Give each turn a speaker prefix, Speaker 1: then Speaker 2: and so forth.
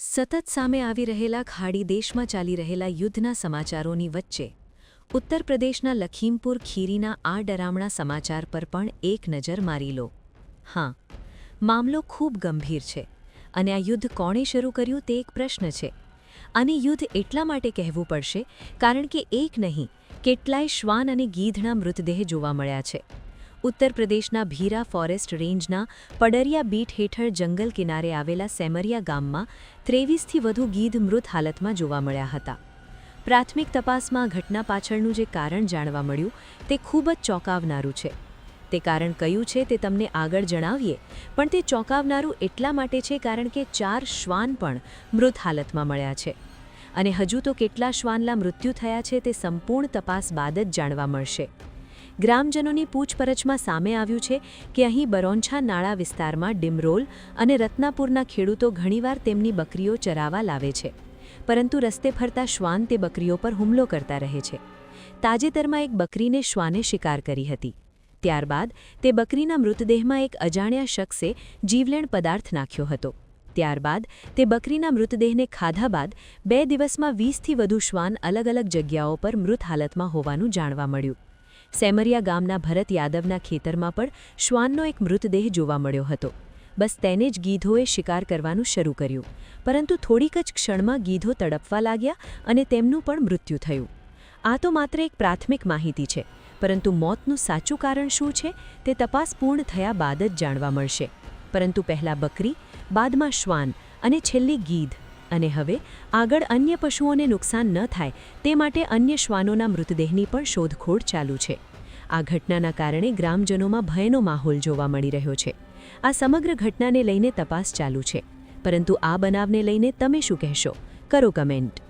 Speaker 1: સતત સામે આવી રહેલા ખાડી દેશમાં ચાલી રહેલા યુદ્ધના સમાચારોની વચ્ચે ઉત્તર પ્રદેશના લખીમપુર ખીરીના આ ડરામણા સમાચાર પર પણ એક નજર મારી લો. હા, મામલો ખૂબ ગંભીર છે અને આ યુદ્ધ કોણે શરૂ કર્યું તે એક પ્રશ્ન છે. આને યુદ્ધ એટલા માટે કહેવું પડશે કારણ કે એક નહીં, કેટલાય શ્વાન અને ગીધના મૃતદેહ જોવા મળ્યા છે. ઉત્તર પ્રદેશના ભીરા ફોરેસ્ટ રેન્જના પડરિયા બીટ હેઠળ જંગલ કિનારે આવેલા સેમરિયા ગામમાં 23થી વધુ ગીધ મૃત હાલતમાં જોવા મળ્યા હતા. પ્રાથમિક તપાસમાં ઘટના પાછળનું જે કારણ જાણવા મળ્યું તે ખૂબ જ ચોંકાવનારું છે. તે કારણ કયું છે તે તમને આગળ જણાવીએ, પણ તે ચોંકાવનારું એટલા માટે છે કારણ કે 4 શ્વાન પણ મૃત હાલતમાં મળ્યા છે. અને હજુ તો કેટલા શ્વાનના મૃત્યુ થયા છે તે સંપૂર્ણ તપાસ બાદ જ જાણવા મળશે. ગ્રામજનોની પૂછપરછમાં સામે આવ્યું છે કે અહીં બરોંછા નાળા વિસ્તારમાં ડિમરોલ અને રત્નાપુરના ખેડૂતો ઘણીવાર તેમની બકરીઓ ચરાવવા લાવે છે, પરંતુ રસ્તે ફરતા શ્વાન તે બકરીઓ પર હુમલો કરતા રહે છે. તાજેતરમાં એક બકરીને શ્વાને શિકાર કરી હતી. ત્યારબાદ તે બકરીના મૃતદેહમાં એક અજાણ્યા શખ્સે જીવલેણ પદાર્થ નાખ્યો હતો. ત્યારબાદ તે બકરીના મૃતદેહને ખાધા બાદ 2 દિવસમાં 20થી વધુ શ્વાન અલગ અલગ જગ્યાઓ પર મૃત હાલતમાં હોવાનું જાણવા મળ્યું. સેમરિયા ગામના ભરત યાદવના ખેતરમાં પણ શ્વાનનો એક મૃતદેહ જોવા મળ્યો હતો. બસ તેને જ ગીધોએ શિકાર કરવાનું શરૂ કર્યું, પરંતુ થોડીક જ ક્ષણમાં ગીધો તડપવા લાગ્યા અને તેમનું પણ મૃત્યુ થયું. આ તો માત્ર એક પ્રાથમિક માહિતી છે, પરંતુ મોતનું સાચું કારણ શું છે તે તપાસ પૂર્ણ થયા બાદ જ જાણવા મળશે. પરંતુ પહેલાં બકરી, બાદમાં શ્વાન અને છેલ્લી ગીધ, અને હવે આગળ અન્ય પશુઓને નુકસાન ન થાય તે માટે અન્ય શ્વાનોના મૃતદેહની પણ શોધખોળ ચાલુ છે. આ ઘટનાના કારણે ગ્રામજનોમાં ભયનો માહોલ જોવા મળી રહ્યો છે. આ સમગ્ર ઘટનાને લઈને તપાસ ચાલુ છે, પરંતુ આ બનાવને લઈને તમે શું કહેશો? કરો કમેન્ટ.